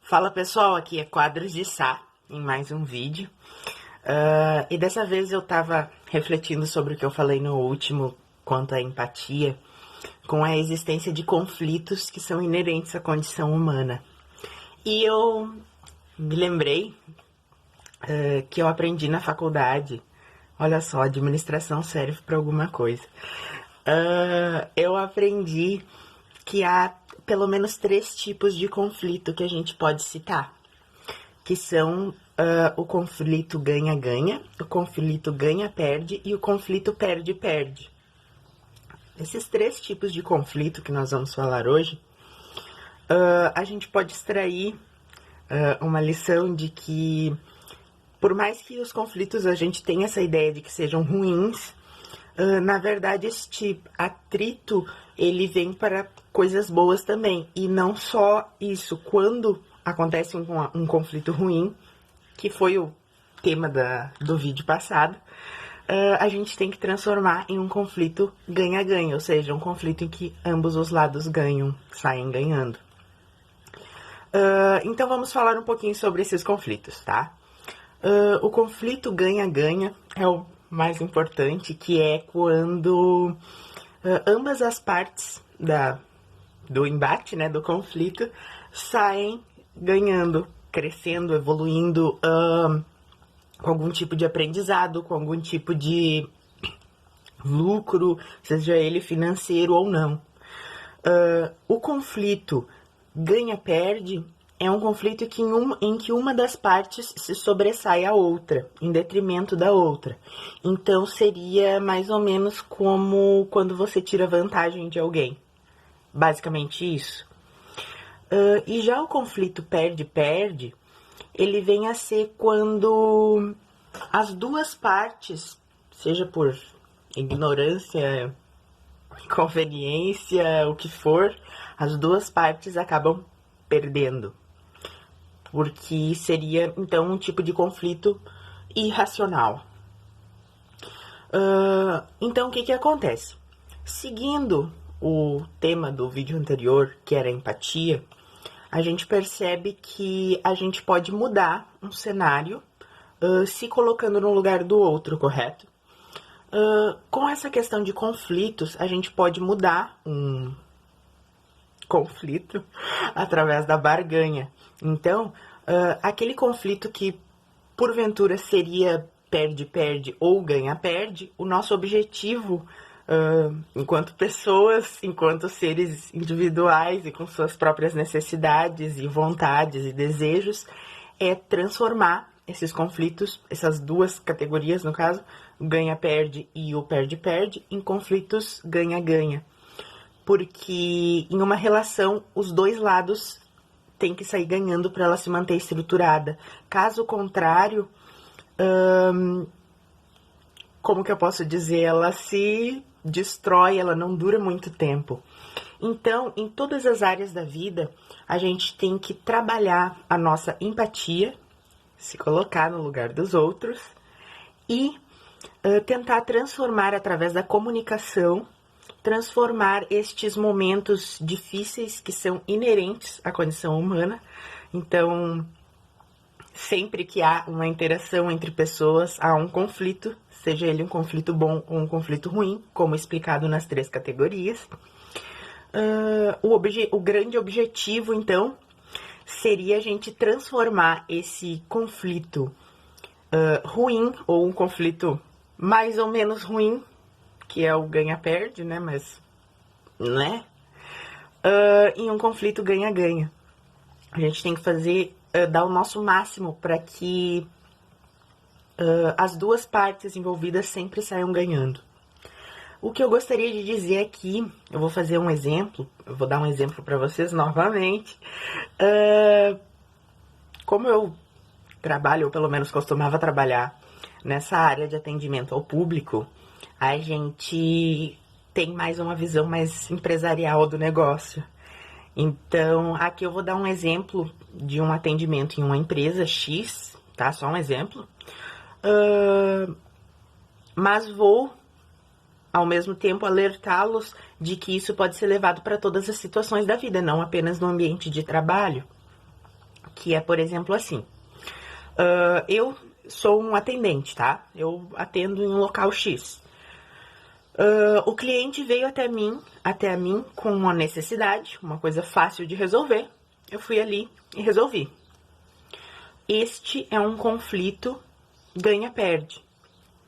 Fala pessoal, aqui é Quadros de Sá, em mais um vídeo. E dessa vez eu tava refletindo sobre o que eu falei no último, quanto à empatia, com a existência de conflitos que são inerentes à condição humana. E eu me lembrei que eu aprendi na faculdade, olha só, administração serve para alguma coisa. Eu aprendi que há pelo menos 3 tipos de conflito que a gente pode citar, que são o conflito ganha-ganha, o conflito ganha-perde e o conflito perde-perde. Esses 3 tipos de conflito que nós vamos falar hoje, a gente pode extrair uma lição de que, por mais que os conflitos a gente tenha essa ideia de que sejam ruins, na verdade este atrito ele vem para coisas boas também. E não só isso, quando acontece um conflito ruim, que foi o tema do vídeo passado, a gente tem que transformar em um conflito ganha-ganha, ou seja, um conflito em que ambos os lados ganham, saem ganhando. Então vamos falar um pouquinho sobre esses conflitos, tá? O conflito ganha-ganha é o mais importante, que é quando ambas as partes do embate, né, do conflito, saem ganhando, crescendo, evoluindo, com algum tipo de aprendizado, com algum tipo de lucro, seja ele financeiro ou não. O conflito ganha-perde é um conflito em que uma das partes se sobressai à outra, em detrimento da outra. Então, seria mais ou menos como quando você tira vantagem de alguém. Basicamente isso. E já o conflito perde-perde, ele vem a ser quando as duas partes, seja por ignorância, inconveniência, o que for, as duas partes acabam perdendo. Porque seria, então, um tipo de conflito irracional. Então, o que acontece? Seguindo o tema do vídeo anterior, que era empatia, a gente percebe que a gente pode mudar um cenário se colocando no lugar do outro, correto? Com essa questão de conflitos, a gente pode mudar um conflito através da barganha. Então, aquele conflito que porventura seria perde-perde ou ganha-perde, o nosso objetivo enquanto pessoas, enquanto seres individuais e com suas próprias necessidades e vontades e desejos, é transformar esses conflitos, essas duas categorias, no caso, o ganha-perde e o perde-perde, em conflitos ganha-ganha. Porque em uma relação, os dois lados têm que sair ganhando para ela se manter estruturada. Caso contrário, como que eu posso dizer, ela se destrói, ela não dura muito tempo. Então, em todas as áreas da vida, a gente tem que trabalhar a nossa empatia, se colocar no lugar dos outros e tentar transformar através da comunicação, transformar estes momentos difíceis que são inerentes à condição humana. Então, sempre que há uma interação entre pessoas, há um conflito, seja ele um conflito bom ou um conflito ruim, como explicado nas 3 categorias. O grande objetivo, então, seria a gente transformar esse conflito ruim, ou um conflito mais ou menos ruim, que é o ganha-perde, né, mas, né, em um conflito ganha-ganha. A gente tem que dar o nosso máximo para que as duas partes envolvidas sempre saiam ganhando. O que eu gostaria de dizer aqui, eu vou fazer um exemplo, eu vou dar um exemplo para vocês novamente. Como eu trabalho, ou pelo menos costumava trabalhar, nessa área de atendimento ao público, a gente tem mais uma visão mais empresarial do negócio. Então, aqui eu vou dar um exemplo de um atendimento em uma empresa X, tá? Só um exemplo. Mas vou, ao mesmo tempo, alertá-los de que isso pode ser levado para todas as situações da vida, não apenas no ambiente de trabalho. que é, por exemplo, assim, eu sou um atendente, tá? Eu atendo em um local X. O cliente veio até mim com uma necessidade, uma coisa fácil de resolver. Eu fui ali e resolvi. Este é um conflito ganha-perde,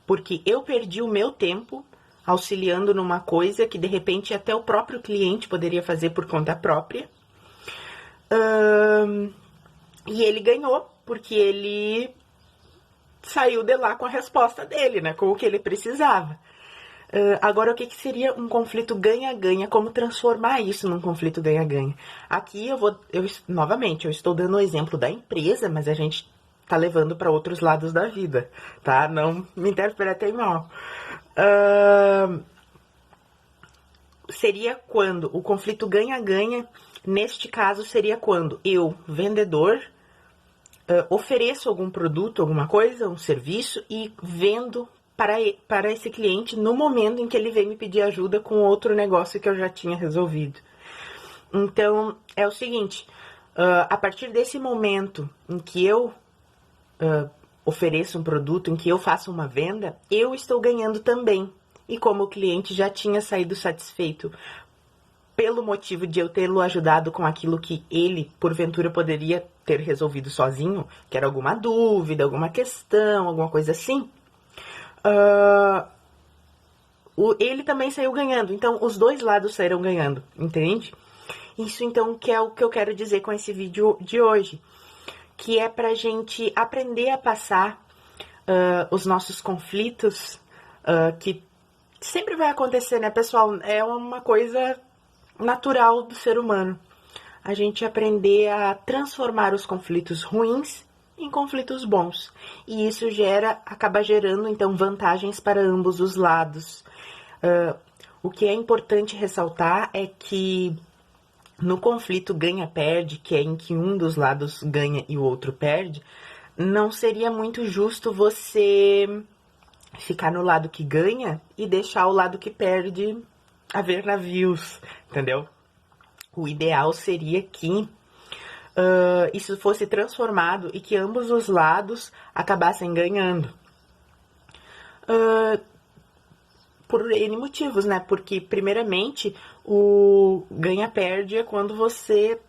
porque eu perdi o meu tempo auxiliando numa coisa que de repente até o próprio cliente poderia fazer por conta própria. E ele ganhou, porque ele saiu de lá com a resposta dele, né? Com o que ele precisava. Agora, o que seria um conflito ganha-ganha? Como transformar isso num conflito ganha-ganha? Aqui novamente, eu estou dando o exemplo da empresa, mas a gente tá levando para outros lados da vida, tá? Não me interpretem mal. Seria quando o conflito ganha-ganha, neste caso, seria quando eu, vendedor, ofereço algum produto, alguma coisa, um serviço e vendo para esse cliente no momento em que ele veio me pedir ajuda com outro negócio que eu já tinha resolvido. Então, é o seguinte, a partir desse momento em que eu ofereço um produto, em que eu faço uma venda, eu estou ganhando também. E como o cliente já tinha saído satisfeito pelo motivo de eu tê-lo ajudado com aquilo que ele, porventura, poderia ter resolvido sozinho, que era alguma dúvida, alguma questão, alguma coisa assim, ele também saiu ganhando. Então, os dois lados saíram ganhando, entende? Isso, então, que é o que eu quero dizer com esse vídeo de hoje, que é pra gente aprender a passar os nossos conflitos, que sempre vai acontecer, né, pessoal? É uma coisa natural do ser humano. A gente aprender a transformar os conflitos ruins em conflitos bons. E isso acaba gerando, então, vantagens para ambos os lados. O que é importante ressaltar é que no conflito ganha-perde, que é em que um dos lados ganha e o outro perde, não seria muito justo você ficar no lado que ganha e deixar o lado que perde haver navios, entendeu? O ideal seria que isso fosse transformado e que ambos os lados acabassem ganhando. Por N motivos, né? Porque, primeiramente, o ganha-perde é quando você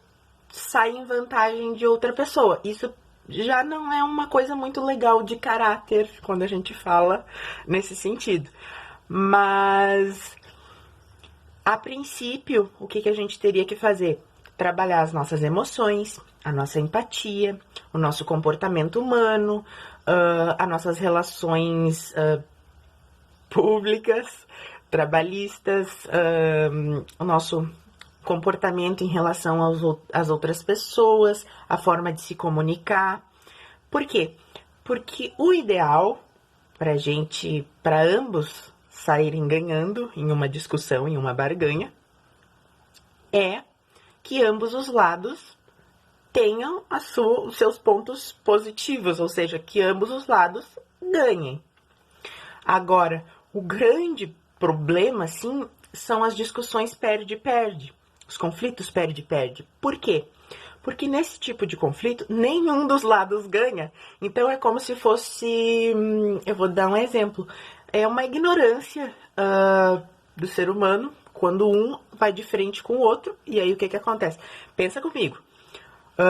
sai em vantagem de outra pessoa. Isso já não é uma coisa muito legal de caráter quando a gente fala nesse sentido. Mas, a princípio, o que a gente teria que fazer? Trabalhar as nossas emoções, a nossa empatia, o nosso comportamento humano, as nossas relações públicas, trabalhistas, o nosso comportamento em relação às outras pessoas, a forma de se comunicar. Por quê? Porque o ideal para ambos saírem ganhando em uma discussão, em uma barganha, é que ambos os lados tenham os seus pontos positivos, ou seja, que ambos os lados ganhem. Agora, o grande problema, sim, são as discussões perde-perde, os conflitos perde-perde. Por quê? Porque nesse tipo de conflito, nenhum dos lados ganha. Então, é como se fosse... eu vou dar um exemplo. É uma ignorância do ser humano quando um vai de frente com o outro. E aí, o que acontece? Pensa comigo.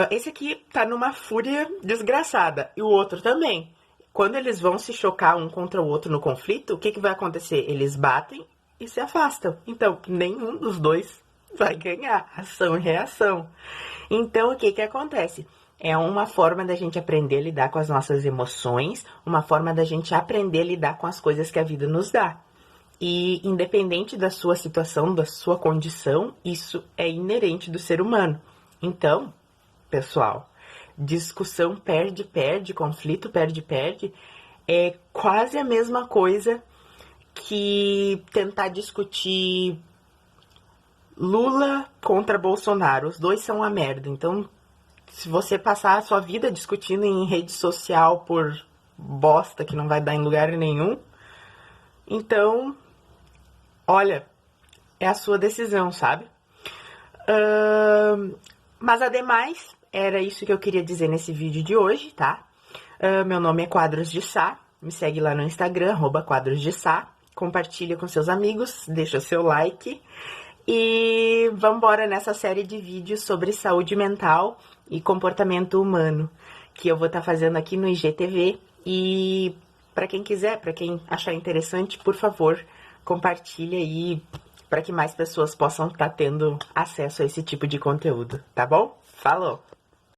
Esse aqui tá numa fúria desgraçada. E o outro também. Quando eles vão se chocar um contra o outro no conflito, o que vai acontecer? Eles batem e se afastam. Então, nenhum dos dois vai ganhar. Ação e reação. Então, o que acontece? É uma forma da gente aprender a lidar com as nossas emoções, uma forma da gente aprender a lidar com as coisas que a vida nos dá. E, independente da sua situação, da sua condição, isso é inerente do ser humano. Então, pessoal, discussão perde-perde, conflito perde-perde, é quase a mesma coisa que tentar discutir Lula contra Bolsonaro. Os dois são uma merda. Então, se você passar a sua vida discutindo em rede social por bosta que não vai dar em lugar nenhum, então, olha, é a sua decisão, sabe? Mas, ademais, era isso que eu queria dizer nesse vídeo de hoje, tá? Meu nome é Quadros de Sá, me segue lá no Instagram, @Quadros de Sá, compartilha com seus amigos, deixa o seu like e vamos embora nessa série de vídeos sobre saúde mental e comportamento humano, que eu vou estar fazendo aqui no IGTV. E para quem quiser, para quem achar interessante, por favor, compartilha aí para que mais pessoas possam estar tendo acesso a esse tipo de conteúdo, tá bom? Falou!